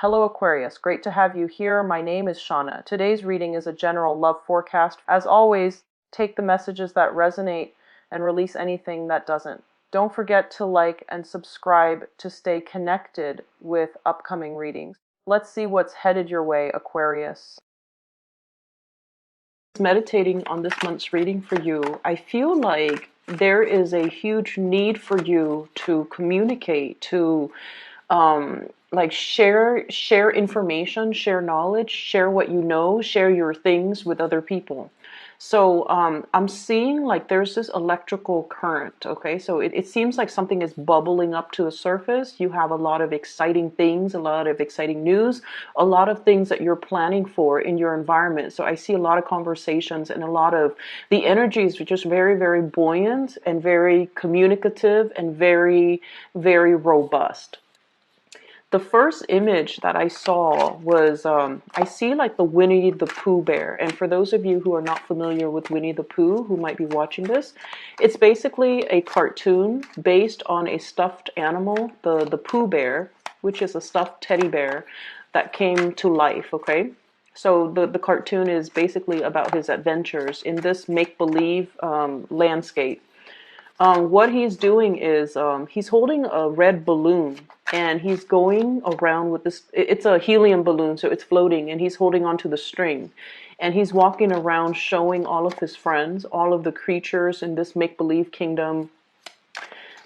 Hello Aquarius, great to have you here. My name is Shauna. Today's reading is a general love forecast. As always, take the messages that resonate and release anything that doesn't. Don't forget to like and subscribe to stay connected with upcoming readings. Let's see what's headed your way, Aquarius. Meditating on this month's reading for you, I feel like there is a huge need for you to communicate, to like share information, share knowledge, share what you know, share your things with other people. So I'm seeing like there's this electrical current, okay? So it seems like something is bubbling up to the surface. You have a lot of exciting things, a lot of exciting news, a lot of things that you're planning for in your environment. So I see a lot of conversations and a lot of the energies are just very, very buoyant and very communicative and very, very robust. The first image that I saw was, I see like the Winnie the Pooh bear. And for those of you who are not familiar with Winnie the Pooh, who might be watching this, it's basically a cartoon based on a stuffed animal, the Pooh bear, which is a stuffed teddy bear that came to life, okay? So the cartoon is basically about his adventures in this make-believe landscape. What he's doing is he's holding a red balloon and he's going around with this. It's a helium balloon, so it's floating, and he's holding onto the string. And he's walking around showing all of his friends, all of the creatures in this make-believe kingdom.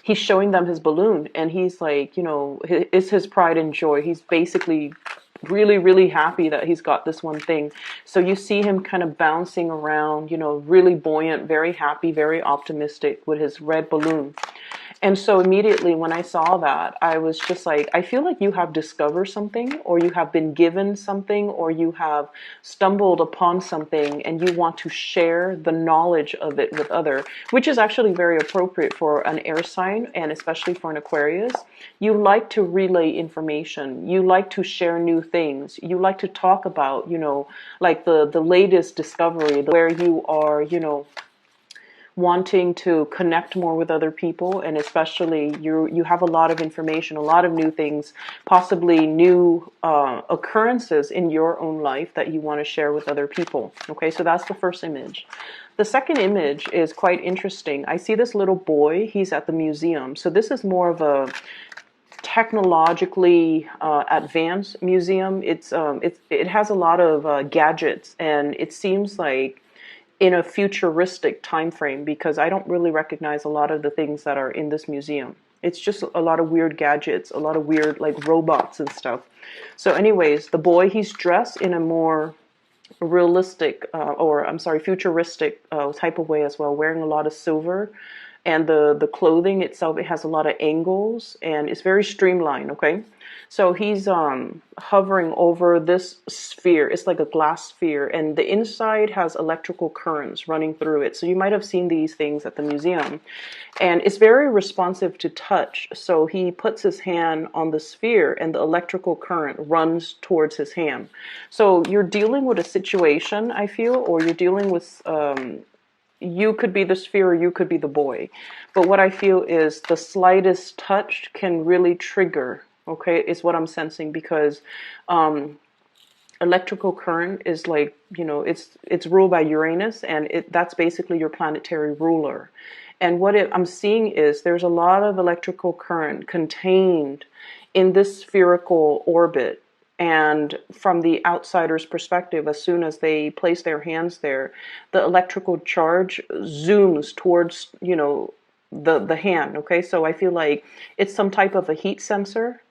He's showing them his balloon, and he's like, you know, it's his pride and joy. He's basically really, really happy that he's got this one thing. So you see him kind of bouncing around, you know, really buoyant, very happy, very optimistic with his red balloon. And so immediately when I saw that, I was just like, I feel like you have discovered something, or you have been given something, or you have stumbled upon something and you want to share the knowledge of it with others, which is actually very appropriate for an air sign and especially for an Aquarius. You like to relay information. You like to share new things. You like to talk about, you know, like the latest discovery, where you are, you know, wanting to connect more with other people, and especially you have a lot of information, a lot of new things, possibly new occurrences in your own life that you want to share with other people. Okay, so that's the first image. The second image is quite interesting. I see this little boy. He's at the museum. So this is more of a technologically advanced museum. It has a lot of gadgets, and it seems like in a futuristic time frame, because I don't really recognize a lot of the things that are in this museum. It's just a lot of weird gadgets, a lot of weird like robots and stuff. So anyways, the boy, he's dressed in a more realistic futuristic type of way as well, wearing a lot of silver. And the clothing itself, it has a lot of angles and it's very streamlined, okay? So he's hovering over this sphere. It's like a glass sphere, and the inside has electrical currents running through it. So you might have seen these things at the museum. And it's very responsive to touch. So he puts his hand on the sphere and the electrical current runs towards his hand. So you're dealing with a situation, I feel, or you're dealing with you could be the sphere or you could be the boy. But what I feel is the slightest touch can really trigger, okay, is what I'm sensing, because electrical current is like, you know, it's ruled by Uranus, and that's basically your planetary ruler. And what I'm seeing is there's a lot of electrical current contained in this spherical orbit. And from the outsider's perspective, as soon as they place their hands there, the electrical charge zooms towards, you know, the hand. Okay, so I feel like it's some type of a heat sensor.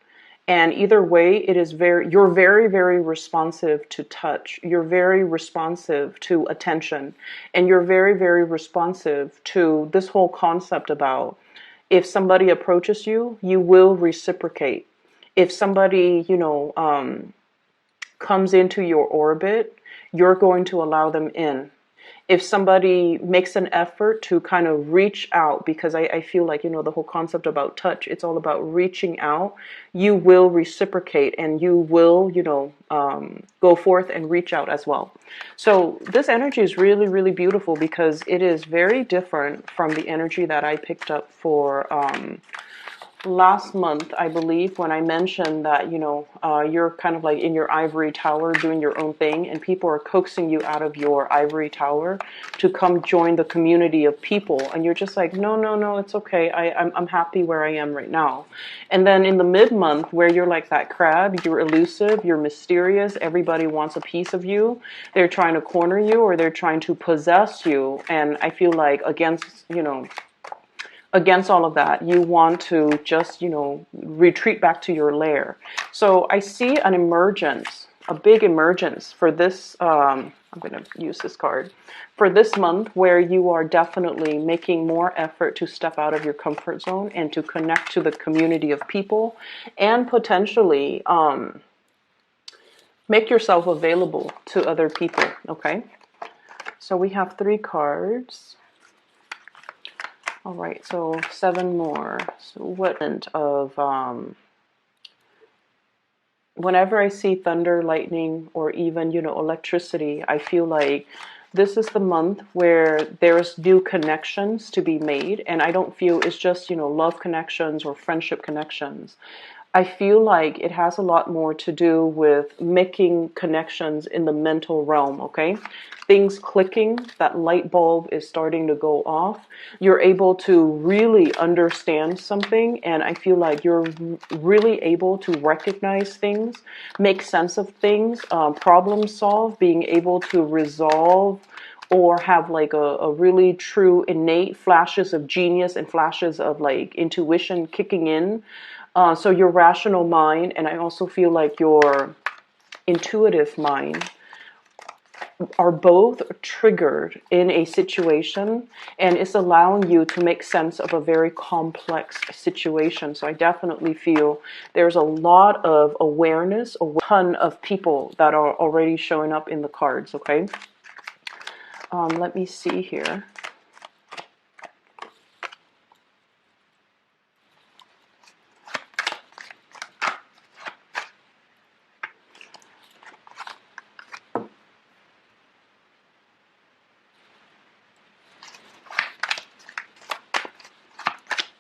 And either way, you're very, very responsive to touch. You're very responsive to attention. And you're very, very responsive to this whole concept about if somebody approaches you, you will reciprocate. If somebody, you know, comes into your orbit, you're going to allow them in. If somebody makes an effort to kind of reach out, because I feel like, you know, the whole concept about touch, it's all about reaching out, you will reciprocate and you will, you know, go forth and reach out as well. So this energy is really, really beautiful because it is very different from the energy that I picked up for last month, I believe, when I mentioned that, you're kind of like in your ivory tower doing your own thing, and people are coaxing you out of your ivory tower to come join the community of people, and you're just like, no, no, no, it's okay. I'm happy where I am right now. And then in the mid-month, where you're like that crab, you're elusive, you're mysterious, everybody wants a piece of you. They're trying to corner you, or they're trying to possess you. And I feel like against all of that, you want to just, retreat back to your lair. So I see an emergence, a big emergence for this. I'm going to use this card for this month, where you are definitely making more effort to step out of your comfort zone and to connect to the community of people, and potentially make yourself available to other people. Okay. So we have 3 cards. All right, so 7 more. So what of whenever I see thunder, lightning, or even, electricity, I feel like this is the month where there's new connections to be made. And I don't feel it's just, love connections or friendship connections. I feel like it has a lot more to do with making connections in the mental realm, okay? Things clicking, that light bulb is starting to go off. You're able to really understand something, and I feel like you're really able to recognize things, make sense of things, problem solve, being able to resolve, or have like a really true innate flashes of genius and flashes of like intuition kicking in. So your rational mind, and I also feel like your intuitive mind, are both triggered in a situation, and it's allowing you to make sense of a very complex situation. So I definitely feel there's a lot of awareness, a ton of people that are already showing up in the cards, okay? Let me see here.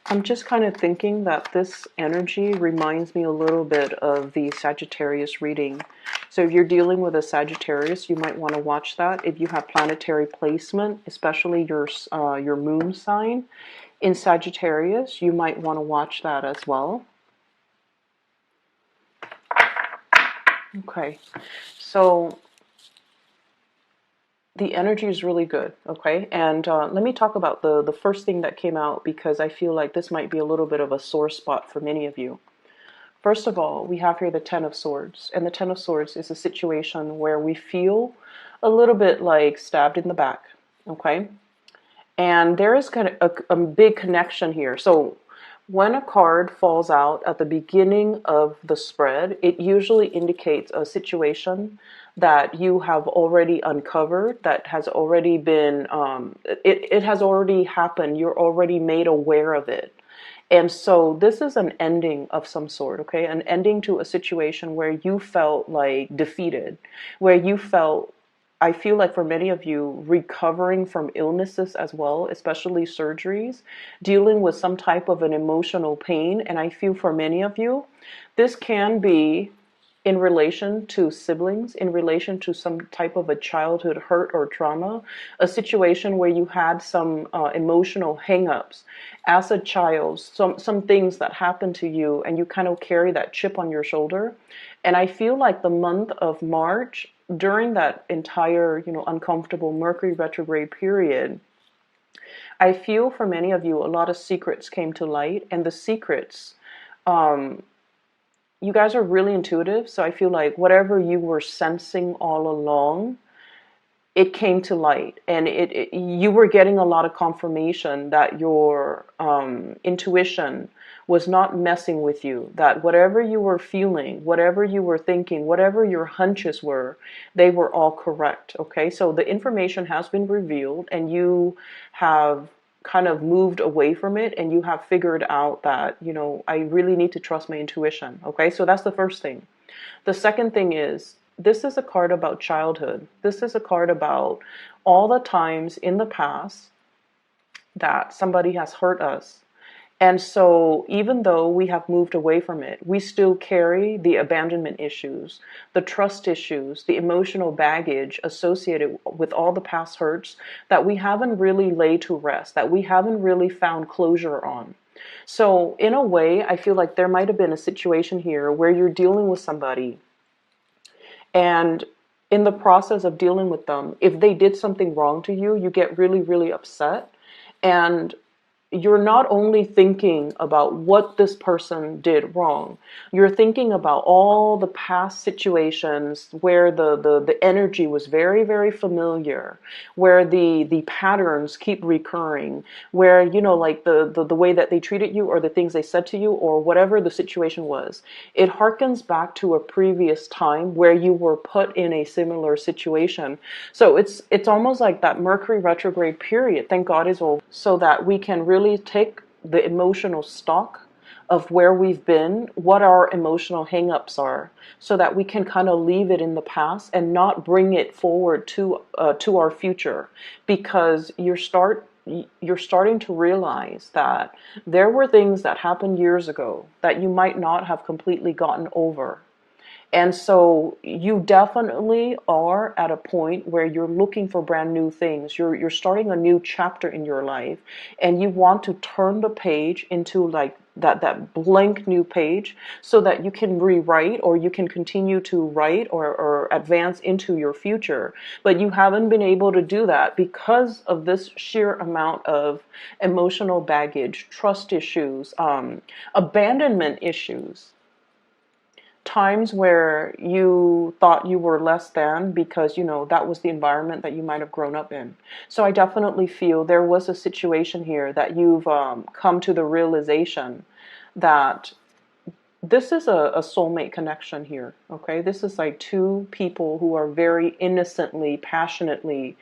I'm just kind of thinking that this energy reminds me a little bit of the Sagittarius reading. So if you're dealing with a Sagittarius, you might want to watch that. If you have planetary placement, especially your moon sign in Sagittarius, you might want to watch that as well. Okay, so the energy is really good, okay? And let me talk about the first thing that came out, because I feel like this might be a little bit of a sore spot for many of you. First of all, we have here the Ten of Swords. And the Ten of Swords is a situation where we feel a little bit like stabbed in the back, okay? And there is kind of a big connection here. So when a card falls out at the beginning of the spread, it usually indicates a situation that you have already uncovered, that has already been, it has already happened. You're already made aware of it. And so this is an ending of some sort, okay? An ending to a situation where you felt like defeated, where you felt, I feel like for many of you, recovering from illnesses as well, especially surgeries, dealing with some type of an emotional pain. And I feel for many of you, this can be in relation to siblings, in relation to some type of a childhood hurt or trauma, a situation where you had some emotional hangups as a child, some things that happened to you, and you kind of carry that chip on your shoulder. And I feel like the month of March, during that entire, uncomfortable Mercury retrograde period, I feel for many of you, a lot of secrets came to light, and the secrets, you guys are really intuitive, so I feel like whatever you were sensing all along, it came to light, and you were getting a lot of confirmation that your intuition was not messing with you, that whatever you were feeling, whatever you were thinking, whatever your hunches were, they were all correct, okay? So the information has been revealed, and you have kind of moved away from it, and you have figured out that, I really need to trust my intuition, okay? So that's the first thing. The second thing is, this is a card about childhood. This is a card about all the times in the past that somebody has hurt us. And so, even though we have moved away from it, we still carry the abandonment issues, the trust issues, the emotional baggage associated with all the past hurts that we haven't really laid to rest, that we haven't really found closure on. So, in a way, I feel like there might have been a situation here where you're dealing with somebody, and in the process of dealing with them, if they did something wrong to you, you get really, really upset. And you're not only thinking about what this person did wrong, you're thinking about all the past situations where the energy was very, very familiar, where the patterns keep recurring, where, like the way that they treated you or the things they said to you or whatever the situation was. It harkens back to a previous time where you were put in a similar situation. So it's almost like that Mercury retrograde period, thank God, is over, so that we can really take the emotional stock of where we've been, what our emotional hangups are, so that we can kind of leave it in the past and not bring it forward to our future, because you're starting to realize that there were things that happened years ago that you might not have completely gotten over. And so you definitely are at a point where you're looking for brand new things. You're starting a new chapter in your life, and you want to turn the page into like that blank new page, so that you can rewrite, or you can continue to write, or advance into your future. But you haven't been able to do that because of this sheer amount of emotional baggage, trust issues, abandonment issues, times where you thought you were less than because that was the environment that you might have grown up in. So I definitely feel there was a situation here that you've come to the realization that this is a soulmate connection here. Okay, this is like two people who are very innocently, passionately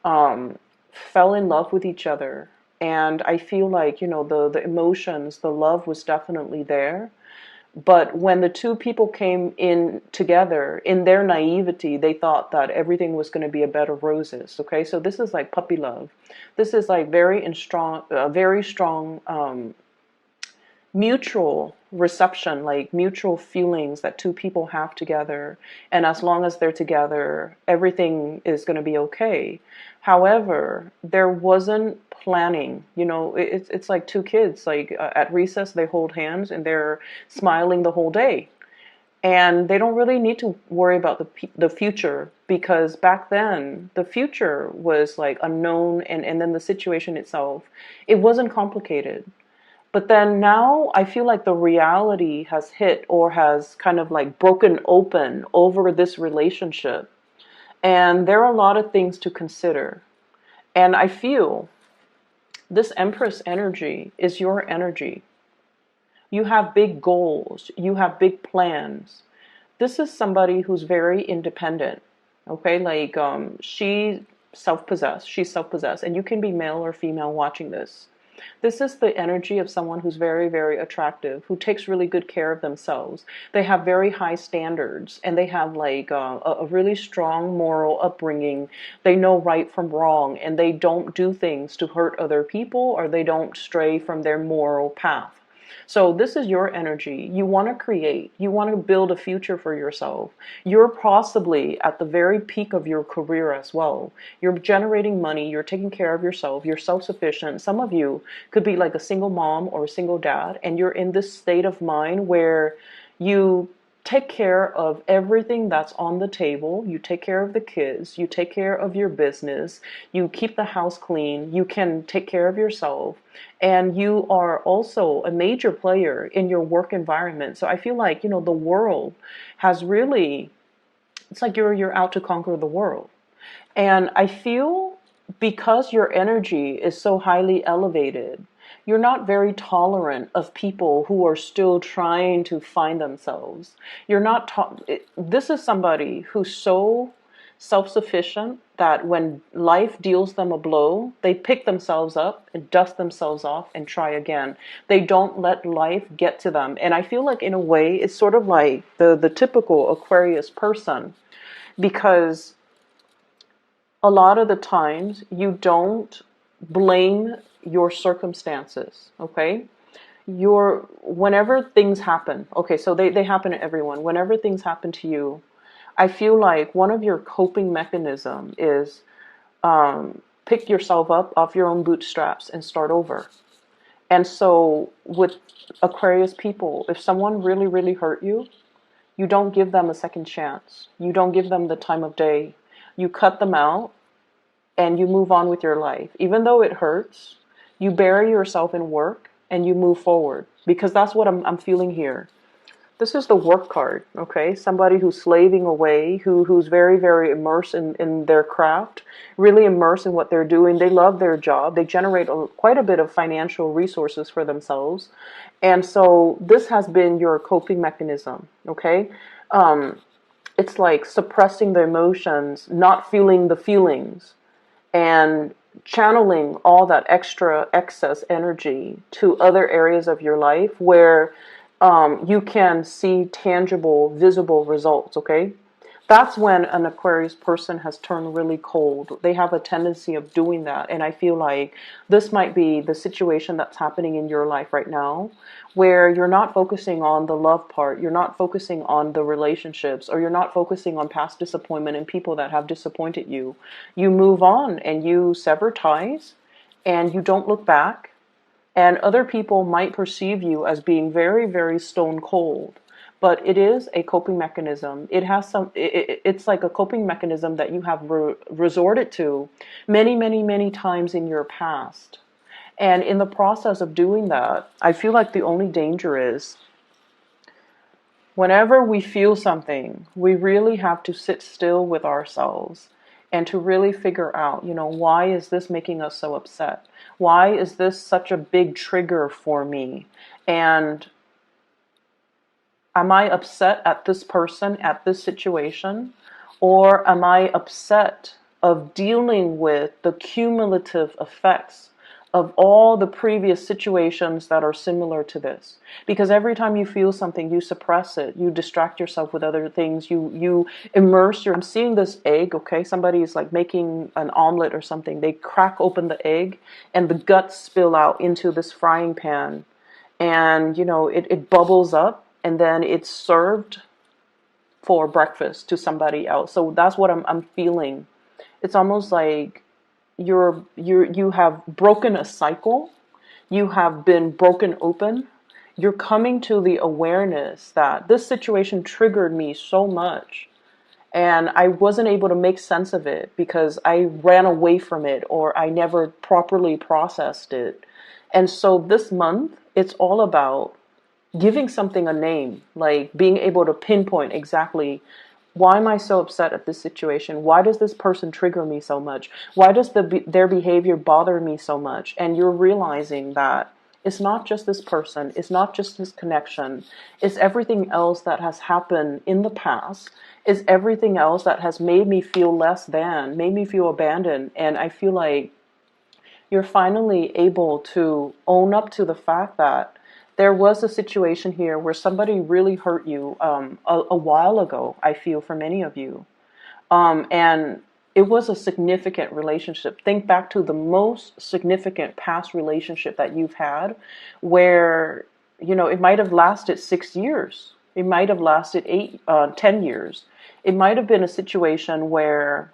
fell in love with each other. And I feel like the emotions, the love was definitely there. But when the two people came in together, in their naivety, they thought that everything was going to be a bed of roses. Okay, so this is like puppy love. This is like very strong mutual reception, like mutual feelings that two people have together. And as long as they're together, everything is going to be okay. However, there wasn't planning. It's like two kids, like at recess, they hold hands and they're smiling the whole day. And they don't really need to worry about the future, because back then the future was like unknown, and then the situation itself, it wasn't complicated. But then now I feel like the reality has hit, or has kind of like broken open over this relationship. And there are a lot of things to consider. And I feel this Empress energy is your energy. You have big goals, you have big plans. This is somebody who's very independent. Okay, like she's self-possessed, and you can be male or female watching this. This is the energy of someone who's very, very attractive, who takes really good care of themselves. They have very high standards, and they have like a really strong moral upbringing. They know right from wrong, and they don't do things to hurt other people, or they don't stray from their moral path. So this is your energy. You want to create. You want to build a future for yourself. You're possibly at the very peak of your career as well. You're generating money. You're taking care of yourself. You're self-sufficient. Some of you could be like a single mom or a single dad, and you're in this state of mind where you take care of everything that's on the table. You take care of the kids. You take care of your business. You keep the house clean. You can take care of yourself. And you are also a major player in your work environment. So I feel like, the world has really, it's like you're out to conquer the world. And I feel because your energy is so highly elevated, you're not very tolerant of people who are still trying to find themselves. You're not, this is somebody who's so self-sufficient that when life deals them a blow, they pick themselves up and dust themselves off and try again. They don't let life get to them. And I feel like in a way, it's sort of like the typical Aquarius person, because a lot of the times you don't blame your circumstances, okay? whenever things happen, okay, so they happen to everyone. Whenever things happen to you, I feel like one of your coping mechanism is pick yourself up off your own bootstraps and start over. And so with Aquarius people, if someone really, really hurt you, you don't give them a second chance. You don't give them the time of day. You cut them out and you move on with your life. Even though it hurts, you bury yourself in work and you move forward, because that's what I'm feeling here. This is the work card, okay? Somebody who's slaving away, who's very, very immersed in their craft, really immersed in what they're doing. They love their job. They generate quite a bit of financial resources for themselves. And so this has been your coping mechanism, okay? It's like suppressing the emotions, not feeling the feelings, and channeling all that extra excess energy to other areas of your life where you can see tangible, visible results, okay? That's when an Aquarius person has turned really cold. They have a tendency of doing that. And I feel like this might be the situation that's happening in your life right now, where you're not focusing on the love part, you're not focusing on the relationships, or you're not focusing on past disappointment and people that have disappointed you. You move on and you sever ties and you don't look back. And other people might perceive you as being very, very stone cold. But it is a coping mechanism. It has it's like a coping mechanism that you have resorted to many, many, many times in your past. And in the process of doing that, I feel like the only danger is whenever we feel something, we really have to sit still with ourselves and to really figure out, why is this making us so upset? Why is this such a big trigger for me? And am I upset at this person, at this situation? Or am I upset of dealing with the cumulative effects of all the previous situations that are similar to this? Because every time you feel something, you suppress it, you distract yourself with other things, you immerse your... I'm seeing this egg, okay? Somebody is like making an omelet or something. They crack open the egg and the guts spill out into this frying pan. And, it bubbles up and then it's served for breakfast to somebody else. So that's what I'm feeling. It's almost like you have broken a cycle. You have been broken open. You're coming to the awareness that this situation triggered me so much and I wasn't able to make sense of it because I ran away from it or I never properly processed it. And so this month, it's all about giving something a name, like being able to pinpoint exactly, why am I so upset at this situation? Why does this person trigger me so much? Why does their behavior bother me so much? And you're realizing that it's not just this person, it's not just this connection, it's everything else that has happened in the past, it's everything else that has made me feel less than, made me feel abandoned. And I feel like you're finally able to own up to the fact that there was a situation here where somebody really hurt you a while ago, I feel, for many of you. And it was a significant relationship. Think back to the most significant past relationship that you've had where, it might have lasted 6 years. It might have lasted 10 years. It might have been a situation where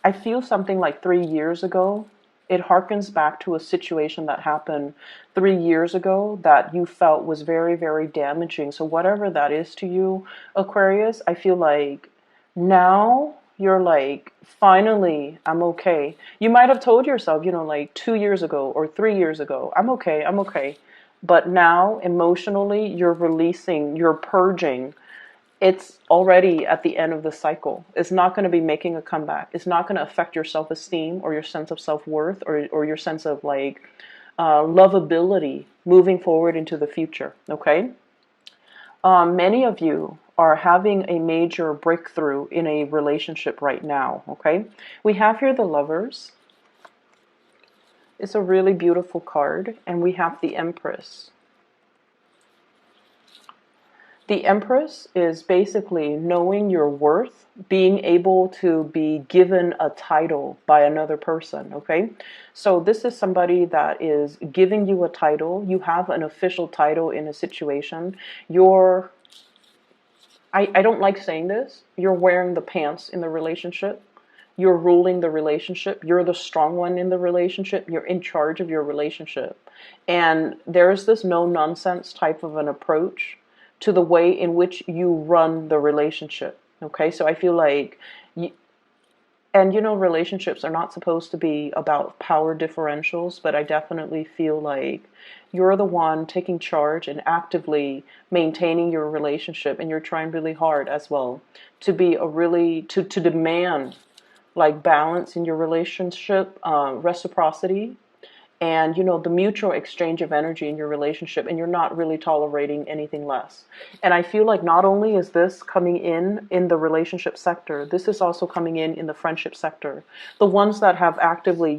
I feel something like 3 years ago. It harkens back to a situation that happened 3 years ago that you felt was very, very damaging. So whatever that is to you, Aquarius, I feel like now you're like, finally, I'm okay. You might have told yourself, like 2 years ago or 3 years ago, I'm okay, I'm okay. But now emotionally, you're releasing, you're purging. It's already at the end of the cycle. It's not going to be making a comeback. It's not going to affect your self-esteem or your sense of self-worth or your sense of lovability moving forward into the future. Okay. Many of you are having a major breakthrough in a relationship right now. Okay. We have here the Lovers. It's a really beautiful card, and we have the Empress. The Empress is basically knowing your worth, being able to be given a title by another person, okay? So this is somebody that is giving you a title. You have an official title in a situation. I don't like saying this, you're wearing the pants in the relationship. You're ruling the relationship. You're the strong one in the relationship. You're in charge of your relationship. And there's this no nonsense type of an approach to the way in which you run the relationship. Okay, so I feel like, and relationships are not supposed to be about power differentials, but I definitely feel like you're the one taking charge and actively maintaining your relationship, and you're trying really hard as well to be to demand like balance in your relationship, reciprocity, and the mutual exchange of energy in your relationship, and you're not really tolerating anything less. And I feel like not only is this coming in the relationship sector, this is also coming in the friendship sector. The ones that have actively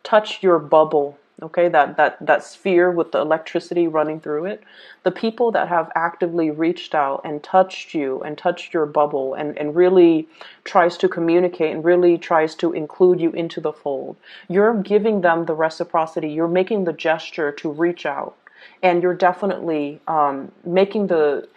touch your bubble, okay, that sphere with the electricity running through it. The people that have actively reached out and touched you and touched your bubble and really tries to communicate and really tries to include you into the fold, you're giving them the reciprocity. You're making the gesture to reach out, and you're definitely making the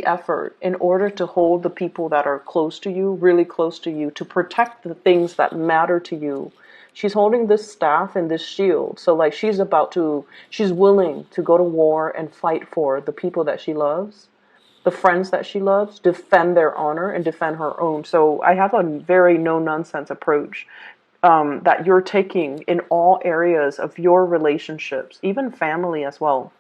effort in order to hold the people that are close to you, really close to you, to protect the things that matter to you. She's holding this staff and this shield. So like she's willing to go to war and fight for the people that she loves, the friends that she loves, defend their honor and defend her own. So I have a very no nonsense approach that you're taking in all areas of your relationships, even family as well.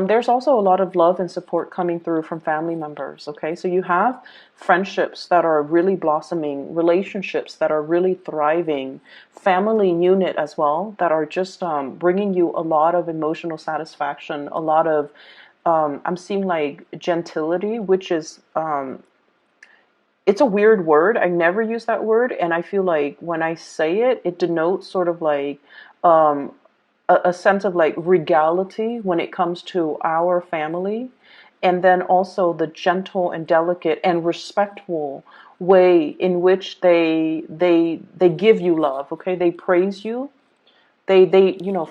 There's also a lot of love and support coming through from family members, okay? So you have friendships that are really blossoming, relationships that are really thriving, family unit as well, that are just bringing you a lot of emotional satisfaction, a lot of, I'm seeing like gentility, which is, it's a weird word. I never use that word, and I feel like when I say it, it denotes sort of like, um, a sense of like regality when it comes to our family, and then also the gentle and delicate and respectful way in which they give you love. Okay, they praise you. They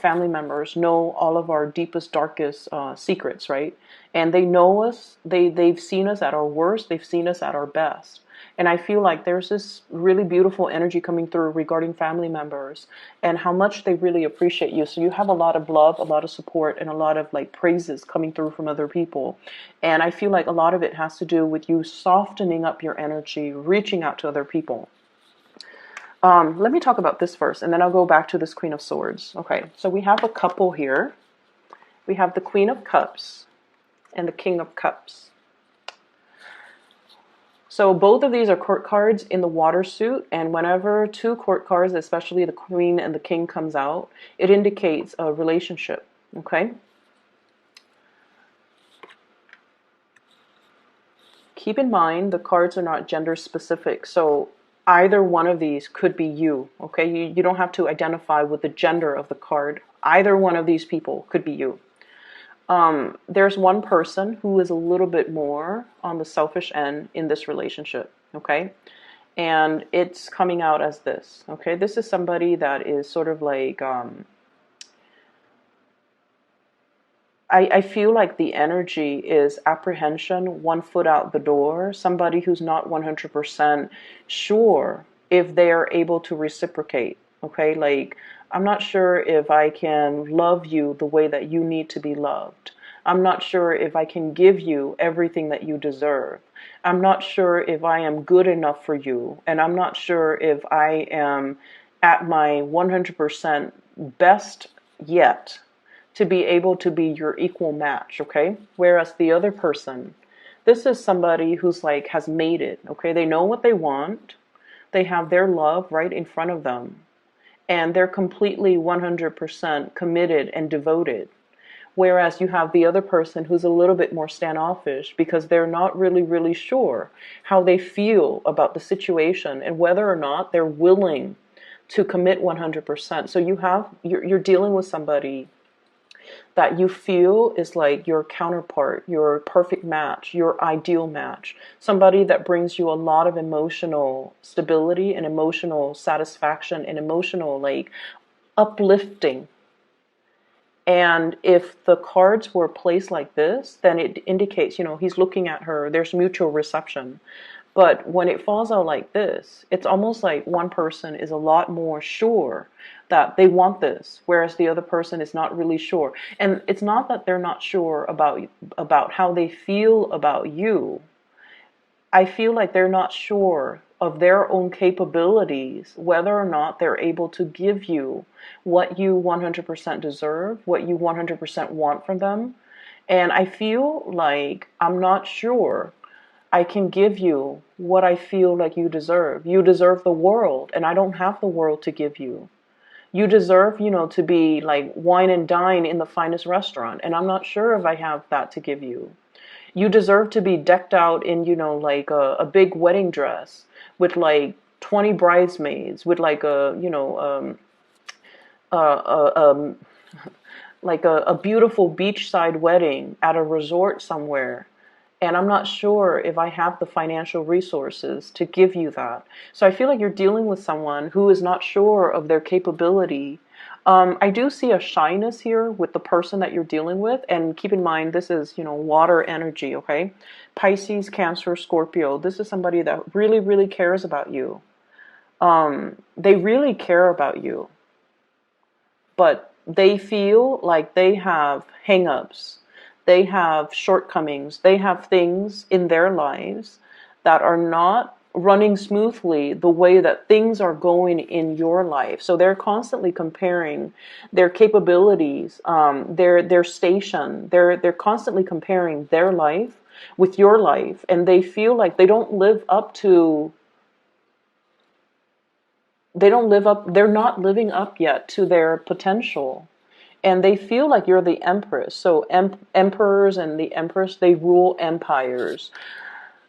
family members know all of our deepest darkest secrets, right? And they know us. They've seen us at our worst. They've seen us at our best. And I feel like there's this really beautiful energy coming through regarding family members and how much they really appreciate you. So you have a lot of love, a lot of support, and a lot of like praises coming through from other people. And I feel like a lot of it has to do with you softening up your energy, reaching out to other people. Let me talk about this first, and then I'll go back to this Queen of Swords. Okay, so we have a couple here. We have the Queen of Cups and the King of Cups. So both of these are court cards in the water suit, and whenever two court cards, especially the Queen and the King, comes out, it indicates a relationship, okay? Keep in mind, the cards are not gender specific, so either one of these could be you, okay? You don't have to identify with the gender of the card. Either one of these people could be you. There's one person who is a little bit more on the selfish end in this relationship, okay? And it's coming out as this, okay? This is somebody that is sort of like, I feel like the energy is apprehension, one foot out the door, somebody who's not 100% sure if they are able to reciprocate, okay? Like, I'm not sure if I can love you the way that you need to be loved. I'm not sure if I can give you everything that you deserve. I'm not sure if I am good enough for you. And I'm not sure if I am at my 100% best yet to be able to be your equal match, okay? Whereas the other person, this is somebody who's like has made it, okay? They know what they want. They have their love right in front of them. And they're completely 100% committed and devoted. Whereas you have the other person who's a little bit more standoffish because they're not really sure how they feel about the situation and whether or not they're willing to commit 100%. So you're dealing with somebody that you feel is like your counterpart, your perfect match, your ideal match. Somebody that brings you a lot of emotional stability and emotional satisfaction and emotional like uplifting. And if the cards were placed like this, then it indicates, he's looking at her, there's mutual reception. But when it falls out like this, it's almost like one person is a lot more sure that they want this, whereas the other person is not really sure. And it's not that they're not sure about how they feel about you. I feel like they're not sure of their own capabilities, whether or not they're able to give you what you 100% deserve, what you 100% want from them. And I feel like I'm not sure I can give you what I feel like you deserve. You deserve the world, and I don't have the world to give you. You deserve, to be like wine and dine in the finest restaurant, and I'm not sure if I have that to give you. You deserve to be decked out in, like a big wedding dress with like 20 bridesmaids, with like a, a beautiful beachside wedding at a resort somewhere. And I'm not sure if I have the financial resources to give you that. So I feel like you're dealing with someone who is not sure of their capability. I do see a shyness here with the person that you're dealing with. And keep in mind, this is, water energy, okay? Pisces, Cancer, Scorpio. This is somebody that really, really cares about you. They really care about you. But they feel like they have hang-ups. They have shortcomings. They have things in their lives that are not running smoothly the way that things are going in your life. So they're constantly comparing their capabilities, their station. They're constantly comparing their life with your life, and they feel like they don't live up to. They're not living up yet to their potential. And they feel like you're the empress. So emperors and the empress, they rule empires.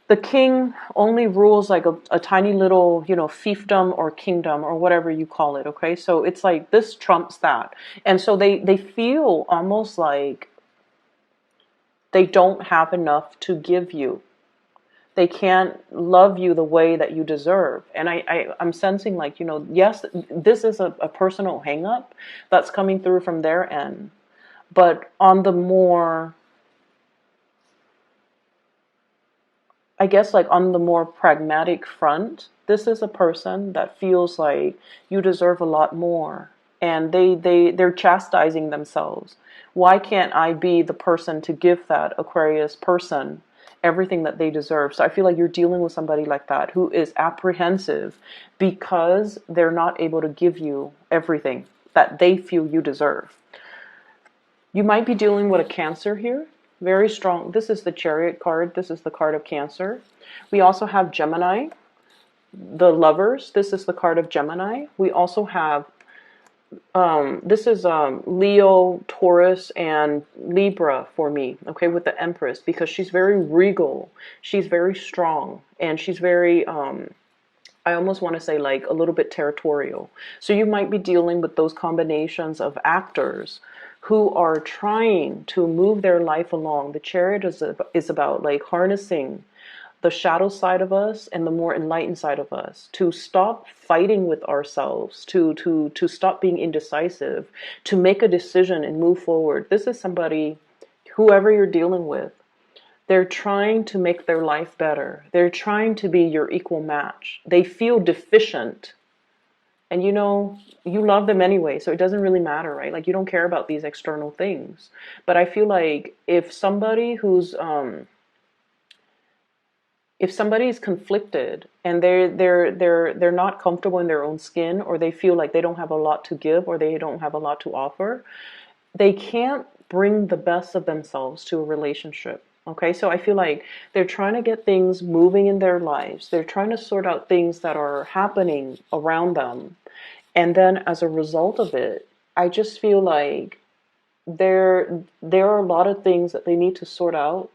The king only rules like a tiny little, fiefdom or kingdom or whatever you call it, okay? So it's like this trumps that. And so they feel almost like they don't have enough to give you. They can't love you the way that you deserve. And I'm sensing like, yes, this is a personal hang up that's coming through from their end. But on the more, I guess like on the more pragmatic front, this is a person that feels like you deserve a lot more. And they're chastising themselves. Why can't I be the person to give that Aquarius person everything that they deserve? So I feel like you're dealing with somebody like that who is apprehensive because they're not able to give you everything that they feel you deserve. You might be dealing with a Cancer here. Very strong. This is the Chariot card. This is the card of Cancer. We also have Gemini, the Lovers. This is the card of Gemini. We also have this is Leo, Taurus, and Libra for me, okay, with the Empress, because she's very regal, she's very strong, and she's very, I almost want to say like a little bit territorial. So you might be dealing with those combinations of actors who are trying to move their life along. The Chariot is about like harnessing the shadow side of us and the more enlightened side of us, to stop fighting with ourselves, to stop being indecisive, to make a decision and move forward. This is somebody, whoever you're dealing with, they're trying to make their life better. They're trying to be your equal match. They feel deficient. And you love them anyway, so it doesn't really matter, right? Like you don't care about these external things. But I feel like if somebody's conflicted and they're not comfortable in their own skin, or they feel like they don't have a lot to give, or they don't have a lot to offer, they can't bring the best of themselves to a relationship. Okay, so I feel like they're trying to get things moving in their lives. They're trying to sort out things that are happening around them. And then as a result of it, I just feel like there are a lot of things that they need to sort out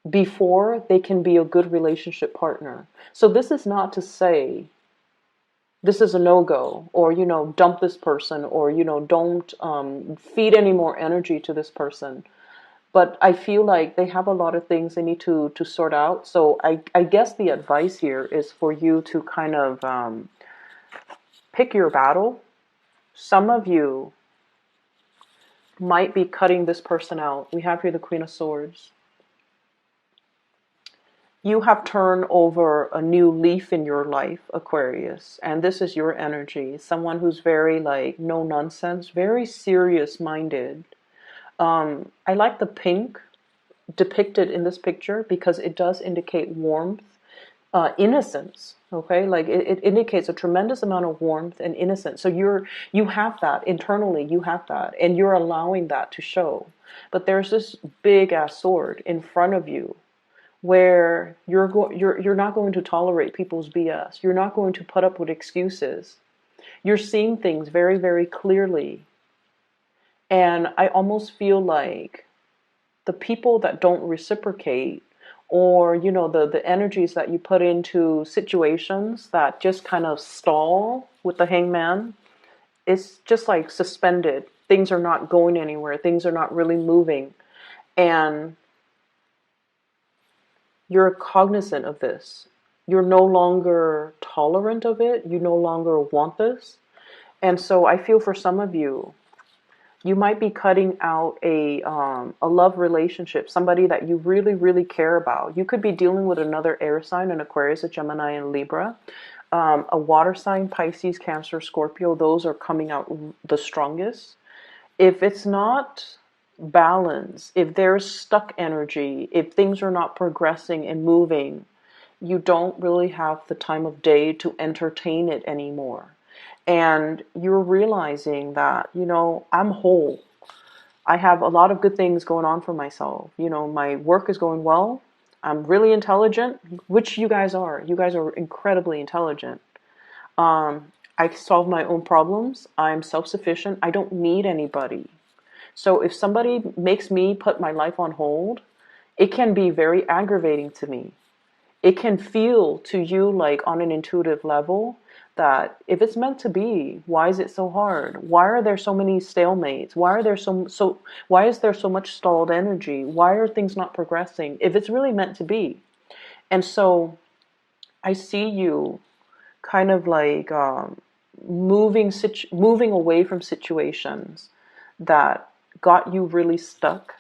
before they can be a good relationship partner. So this is not to say this is a no-go, or, dump this person, or, don't feed any more energy to this person. But I feel like they have a lot of things they need to sort out. So I guess the advice here is for you to kind of pick your battle. Some of you might be cutting this person out. We have here the Queen of Swords. You have turned over a new leaf in your life, Aquarius, and this is your energy. Someone who's very like no nonsense, very serious minded. I like the pink depicted in this picture because it does indicate warmth, innocence. Okay, like it indicates a tremendous amount of warmth and innocence. So you have that internally, you have that, and you're allowing that to show. But there's this big ass sword in front of you where you're not going to tolerate people's BS. You're not going to put up with excuses. You're seeing things very, very clearly. And I almost feel like the people that don't reciprocate, or the energies that you put into situations that just kind of stall with the hangman, it's just like suspended. Things are not going anywhere. Things are not really moving. And you're cognizant of this. You're no longer tolerant of it. You no longer want this. And so I feel for some of you, you might be cutting out a love relationship, somebody that you really, really care about. You could be dealing with another air sign, an Aquarius, a Gemini, and Libra. A water sign, Pisces, Cancer, Scorpio, those are coming out the strongest. If it's not balance, if there's stuck energy, if things are not progressing and moving, you don't really have the time of day to entertain it anymore. And you're realizing that, I'm whole. I have a lot of good things going on for myself. My work is going well. I'm really intelligent, which you guys are. You guys are incredibly intelligent. I solve my own problems. I'm self-sufficient. I don't need anybody. So if somebody makes me put my life on hold, it can be very aggravating to me. It can feel to you like on an intuitive level that if it's meant to be, why is it so hard? Why are there so many stalemates? Why is there so much stalled energy? Why are things not progressing? If it's really meant to be. And so I see you kind of like moving away from situations that got you really stuck.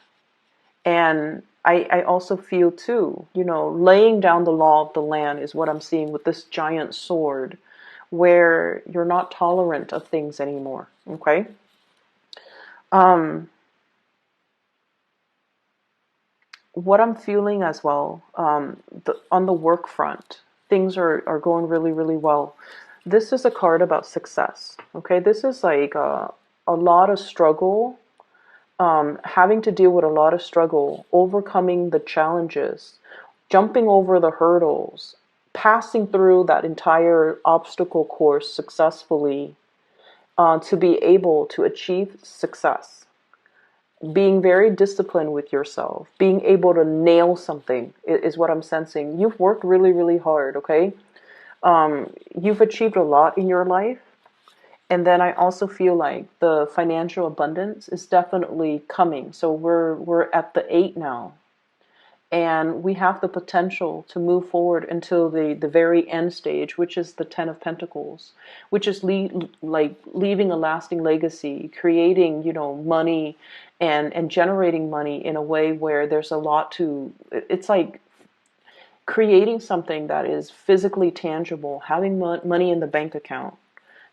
And I also feel too, laying down the law of the land is what I'm seeing with this giant sword, where you're not tolerant of things anymore. Okay. What I'm feeling as well, on the work front, things are going really, really well. This is a card about success. Okay. This is like a lot of struggle, having to deal with a lot of struggle, overcoming the challenges, jumping over the hurdles, passing through that entire obstacle course successfully, to be able to achieve success. Being very disciplined with yourself, being able to nail something is what I'm sensing. You've worked really, really hard, okay? You've achieved a lot in your life. And then I also feel like the financial abundance is definitely coming. So we're at the 8 now. And we have the potential to move forward until the very end stage, which is the 10 of Pentacles, which is leaving a lasting legacy, creating, money and generating money in a way where there's a lot to, it's like creating something that is physically tangible, having money in the bank account,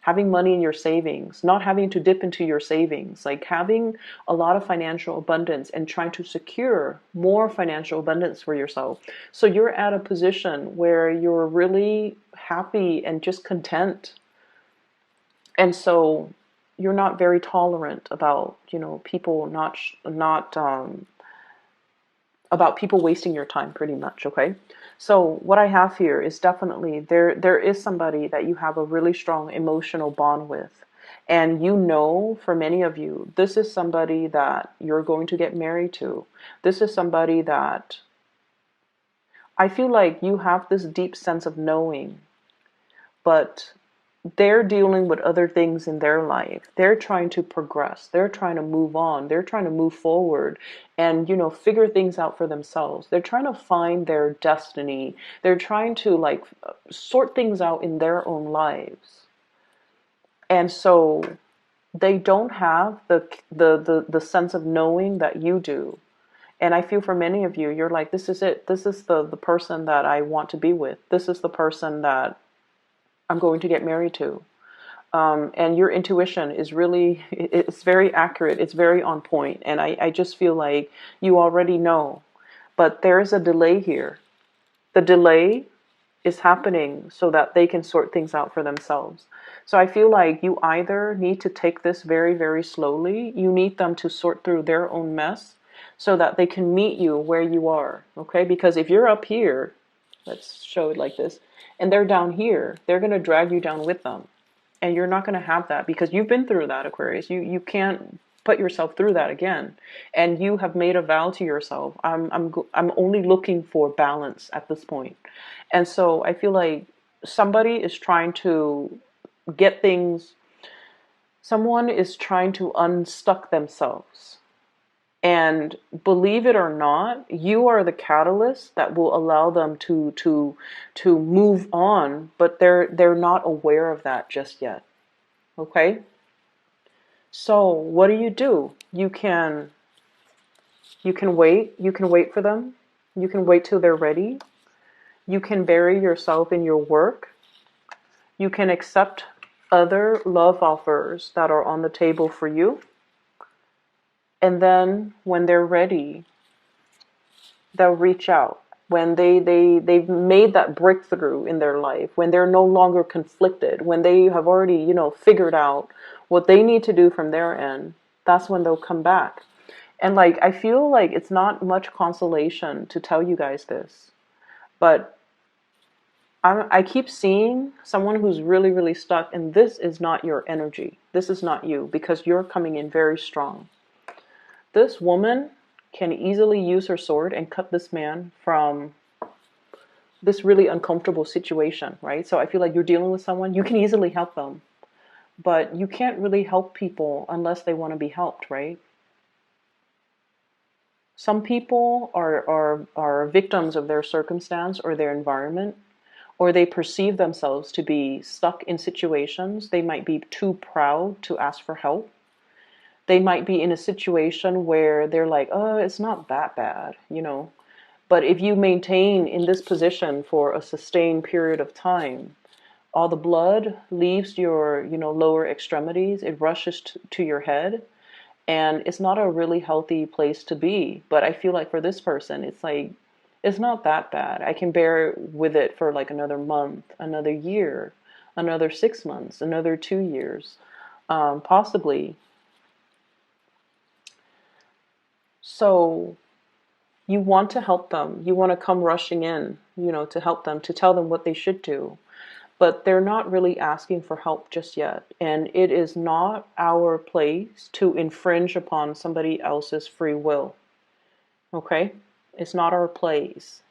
having money in your savings, not having to dip into your savings, like having a lot of financial abundance and trying to secure more financial abundance for yourself. So you're at a position where you're really happy and just content. And so you're not very tolerant about, people about people wasting your time, pretty much, okay? So what I have here is definitely there is somebody that you have a really strong emotional bond with. And for many of you, this is somebody that you're going to get married to. This is somebody that I feel like you have this deep sense of knowing, but they're dealing with other things in their life. They're trying to progress. They're trying to move on. They're trying to move forward and, figure things out for themselves. They're trying to find their destiny. They're trying to like sort things out in their own lives. And so they don't have the sense of knowing that you do. And I feel for many of you, you're like, this is it. This is the person that I want to be with. This is the person that I'm going to get married to. And your intuition is really, it's very accurate. It's very on point. And I just feel like you already know. But there is a delay here. The delay is happening so that they can sort things out for themselves. So I feel like you either need to take this very, very slowly. You need them to sort through their own mess so that they can meet you where you are. Okay? Because if you're up here, let's show it like this, and they're down here, they're going to drag you down with them. And you're not going to have that because you've been through that, Aquarius. You can't put yourself through that again. And you have made a vow to yourself. I'm only looking for balance at this point. And so I feel like somebody is trying to get things, someone is trying to unstuck themselves. And believe it or not, you are the catalyst that will allow them to move on, but they're not aware of that just yet. Okay? So what do? You can wait. You can wait for them. You can wait till they're ready. You can bury yourself in your work. You can accept other love offers that are on the table for you. And then when they're ready, they'll reach out. When they've made that breakthrough in their life, when they're no longer conflicted, when they have already, figured out what they need to do from their end, that's when they'll come back. And like, I feel like it's not much consolation to tell you guys this, but I keep seeing someone who's really, really stuck, and this is not your energy. This is not you, because you're coming in very strong. This woman can easily use her sword and cut this man from this really uncomfortable situation, right? So I feel like you're dealing with someone, you can easily help them, but you can't really help people unless they want to be helped, right? Some people are victims of their circumstance or their environment, or they perceive themselves to be stuck in situations. They might be too proud to ask for help. They might be in a situation where they're like, oh, it's not that bad, But if you maintain in this position for a sustained period of time, all the blood leaves your, lower extremities. It rushes to your head. And it's not a really healthy place to be. But I feel like for this person, it's like, it's not that bad. I can bear with it for like another month, another year, another 6 months, another 2 years, possibly. So you want to help them. You want to come rushing in, to help them, to tell them what they should do. But they're not really asking for help just yet. And it is not our place to infringe upon somebody else's free will. Okay? It's not our place.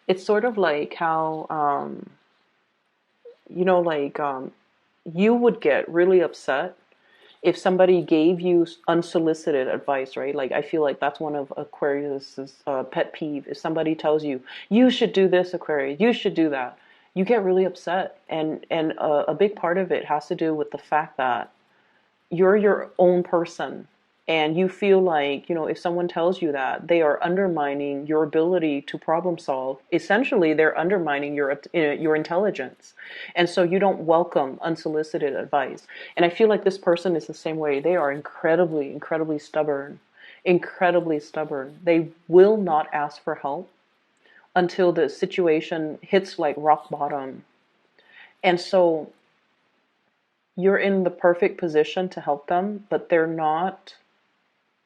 It's sort of like how, you would get really upset if somebody gave you unsolicited advice, right? Like, I feel like that's one of Aquarius's pet peeve. If somebody tells you, you should do this, Aquarius, you should do that, you get really upset. And a big part of it has to do with the fact that you're your own person. And you feel like, if someone tells you that, they are undermining your ability to problem solve. Essentially, they're undermining your intelligence. And so you don't welcome unsolicited advice. And I feel like this person is the same way. They are incredibly, incredibly stubborn. Incredibly stubborn. They will not ask for help until the situation hits like rock bottom. And so you're in the perfect position to help them, but they're not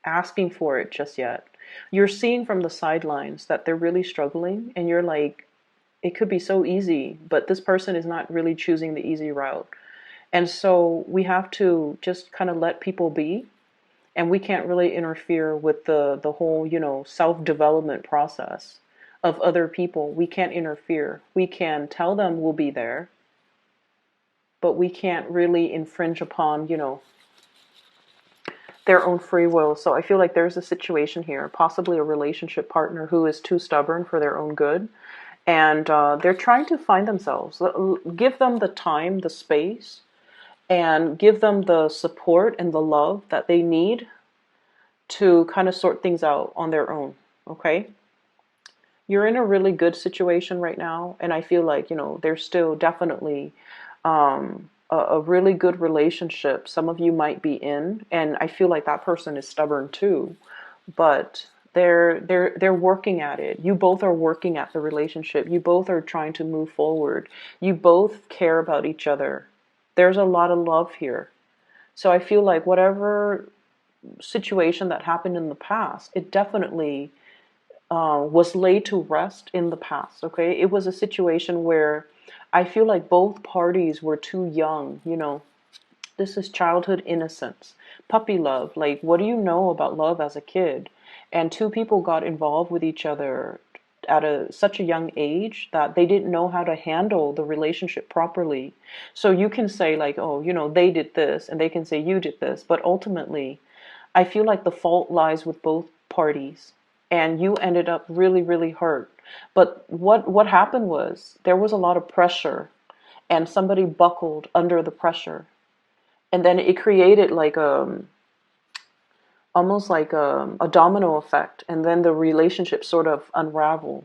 asking for it just yet. You're seeing from the sidelines that they're really struggling, and you're like, it could be so easy, but this person is not really choosing the easy route. And so we have to just kind of let people be, and we can't really interfere with the whole, self-development process of other people. We can't interfere. We can tell them we'll be there, but we can't really infringe upon, their own free will. So I feel like there's a situation here, possibly a relationship partner who is too stubborn for their own good. And they're trying to find themselves. Give them the time, the space, and give them the support and the love that they need to kind of sort things out on their own. Okay? You're in a really good situation right now. And I feel like, there's still definitely a really good relationship some of you might be in. And I feel like that person is stubborn too. But they're working at it. You both are working at the relationship. You both are trying to move forward. You both care about each other. There's a lot of love here. So I feel like whatever situation that happened in the past, it definitely was laid to rest in the past. Okay, it was a situation where I feel like both parties were too young. This is childhood innocence, puppy love. Like, what do you know about love as a kid? And two people got involved with each other at such a young age that they didn't know how to handle the relationship properly. So you can say like, oh, they did this, and they can say you did this. But ultimately, I feel like the fault lies with both parties. And you ended up really, really hurt. But what happened was there was a lot of pressure, and somebody buckled under the pressure. And then it created like almost like a domino effect, and then the relationship sort of unraveled.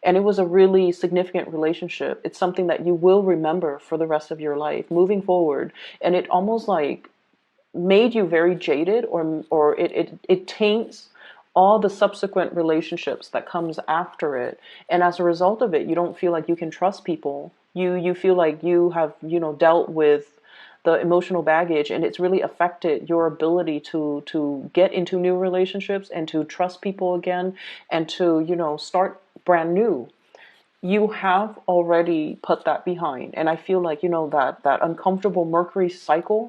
And it was a really significant relationship. It's something that you will remember for the rest of your life moving forward. And it almost like made you very jaded, or it taints all the subsequent relationships that comes after it. And as a result of it, you don't feel like you can trust people. You feel like you have, dealt with the emotional baggage, and it's really affected your ability to get into new relationships and to trust people again, and to, start brand new. You have already put that behind. And I feel like, that uncomfortable Mercury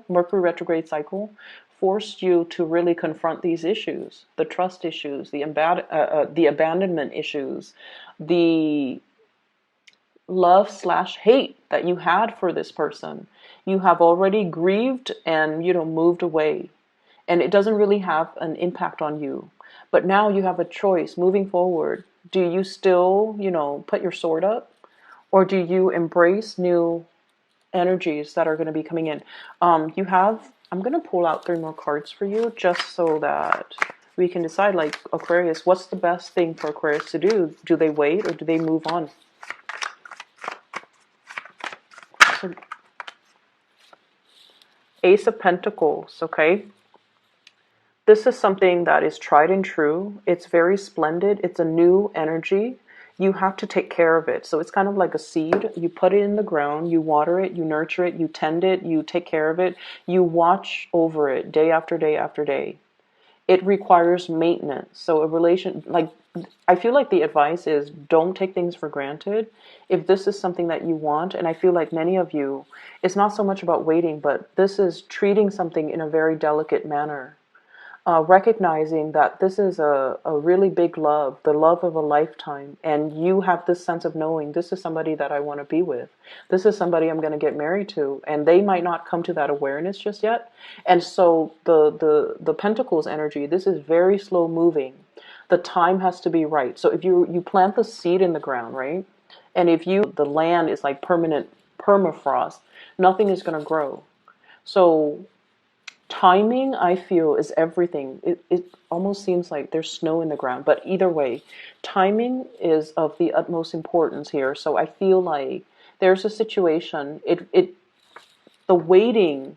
retrograde cycle forced you to really confront these issues, the trust issues, the abandonment issues, the love/hate that you had for this person. You have already grieved and, moved away. And it doesn't really have an impact on you. But now you have a choice moving forward. Do you still, put your sword up? Or do you embrace new energies that are going to be coming in? I'm going to pull out 3 more cards for you just so that we can decide, like, Aquarius, what's the best thing for Aquarius to do? Do they wait or do they move on? So, Ace of Pentacles, okay? This is something that is tried and true. It's very splendid. It's a new energy. You have to take care of it. So it's kind of like a seed. You put it in the ground, you water it, you nurture it, you tend it, you take care of it, you watch over it day after day after day. It requires maintenance. So I feel like the advice is don't take things for granted. If this is something that you want, and I feel like many of you, it's not so much about waiting, but this is treating something in a very delicate manner. Recognizing that this is a really big love, the love of a lifetime, and you have this sense of knowing this is somebody that I want to be with. This is somebody I'm going to get married to, and they might not come to that awareness just yet. And so the Pentacles energy, this is very slow moving. The time has to be right. So if you plant the seed in the ground, right? And if the land is like permanent permafrost, nothing is going to grow. So timing, I feel, is everything. It almost seems like there's snow in the ground. But either way, timing is of the utmost importance here. So I feel like there's a situation. The waiting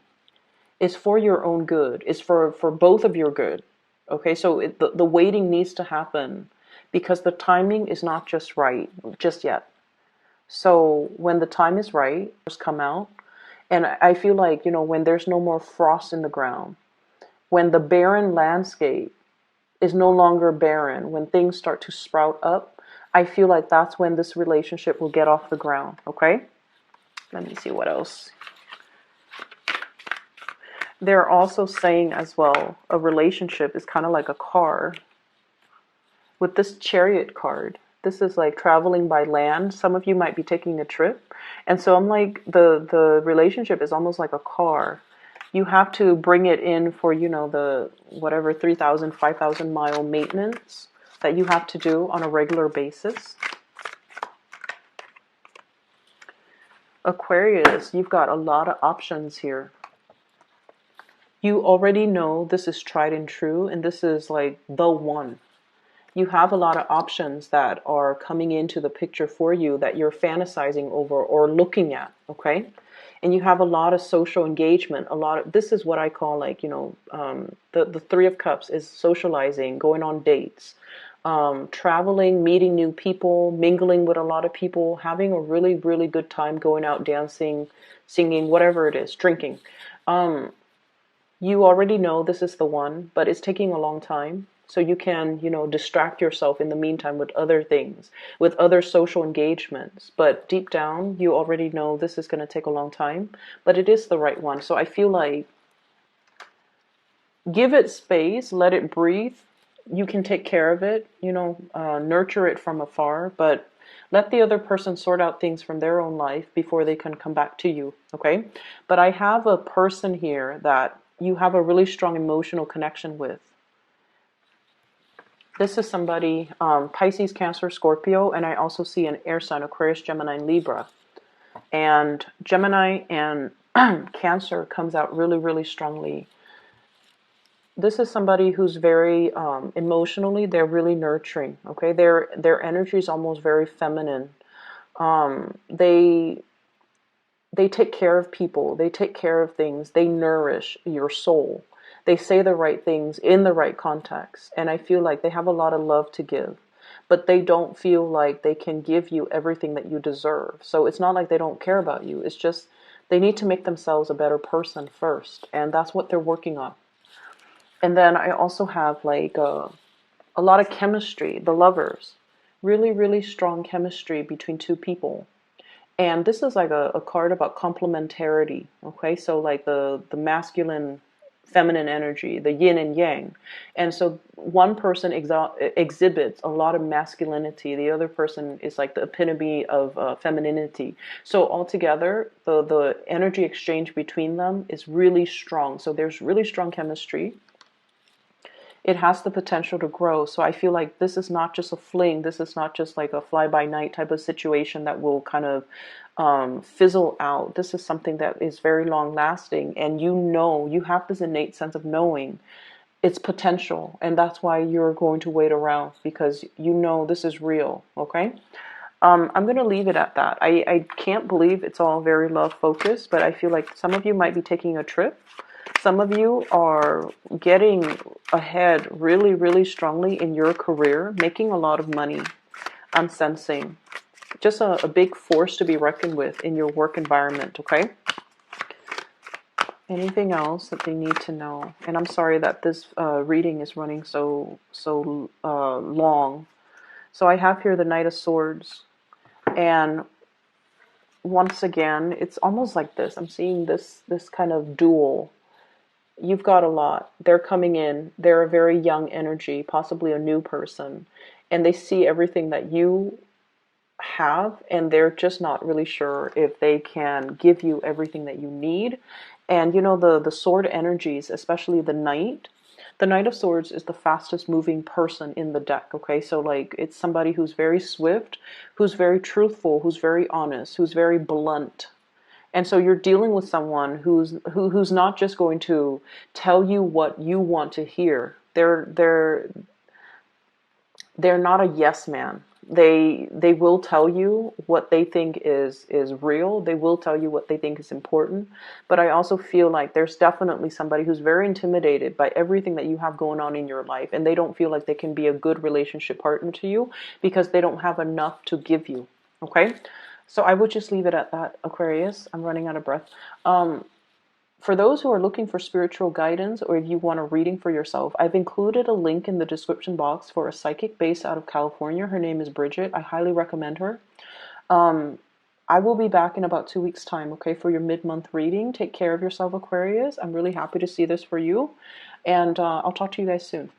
is for your own good. It's for both of your good. Okay, so the waiting needs to happen because the timing is not just right just yet. So when the time is right, just come out. And I feel like, when there's no more frost in the ground, when the barren landscape is no longer barren, when things start to sprout up, I feel like that's when this relationship will get off the ground, okay? Let me see what else. They're also saying as well, a relationship is kind of like a car. With this Chariot card, This is like traveling by land. Some of you might be taking a trip. And so I'm like, the relationship is almost like a car. You have to bring it in for, the whatever 3,000, 5,000 mile maintenance that you have to do on a regular basis. Aquarius, you've got a lot of options here. You already know this is tried and true, and this is like the one. You have a lot of options that are coming into the picture for you that you're fantasizing over or looking at, okay? And you have a lot of social engagement, this is what I call like, the Three of Cups is socializing, going on dates, traveling, meeting new people, mingling with a lot of people, having a really, really good time going out dancing, singing, whatever it is, drinking. You already know this is the one, but it's taking a long time. So you can, distract yourself in the meantime with other things, with other social engagements. But deep down, you already know this is going to take a long time, but it is the right one. So I feel like give it space, let it breathe. You can take care of it, nurture it from afar, but let the other person sort out things from their own life before they can come back to you, okay? But I have a person here that you have a really strong emotional connection with. This is somebody, Pisces, Cancer, Scorpio, and I also see an air sign, Aquarius, Gemini, and Libra. And Gemini and Cancer comes out really, really strongly. This is somebody who's very emotionally, they're really nurturing, okay? Their energy is almost very feminine. They take care of people. They take care of things. They nourish your soul. They say the right things in the right context. And I feel like they have a lot of love to give. But they don't feel like they can give you everything that you deserve. So it's not like they don't care about you. It's just they need to make themselves a better person first. And that's what they're working on. And then I also have like a lot of chemistry, the lovers. Really, really strong chemistry between two people. And this is like a card about complementarity, okay? So like the masculine, feminine energy, the yin and yang. And so one person exhibits a lot of masculinity. The other person is like the epitome of femininity. So altogether, the energy exchange between them is really strong. So there's really strong chemistry. It has the potential to grow. So I feel like this is not just a fling. This is not just like a fly-by-night type of situation that will kind of fizzle out. This is something that is very long-lasting. And you have this innate sense of knowing its potential. And that's why you're going to wait around, because you know this is real, okay? I'm going to leave it at that. I can't believe it's all very love-focused, but I feel like some of you might be taking a trip. Some of you are getting ahead really, really strongly in your career, making a lot of money. I'm sensing just a big force to be reckoned with in your work environment, okay? Anything else that they need to know? And I'm sorry that this reading is running so long. So I have here the Knight of Swords. And once again, it's almost like this. I'm seeing this kind of duel. You've got a lot. They're coming in. They're a very young energy, possibly a new person. And they see everything that you have, and they're just not really sure if they can give you everything that you need. And the sword energies, especially the Knight of Swords is the fastest moving person in the deck, okay? So like it's somebody who's very swift, who's very truthful, who's very honest, who's very blunt. And so you're dealing with someone who's not just going to tell you what you want to hear. They're not a yes man. They will tell you what they think is real. They will tell you what they think is important. But I also feel like there's definitely somebody who's very intimidated by everything that you have going on in your life, and they don't feel like they can be a good relationship partner to you because they don't have enough to give you. Okay? So I would just leave it at that, Aquarius. I'm running out of breath. For those who are looking for spiritual guidance, or if you want a reading for yourself, I've included a link in the description box for a psychic based out of California. Her name is Bridget. I highly recommend her. I will be back in about 2 weeks' time, okay, for your mid-month reading. Take care of yourself, Aquarius. I'm really happy to see this for you. And I'll talk to you guys soon.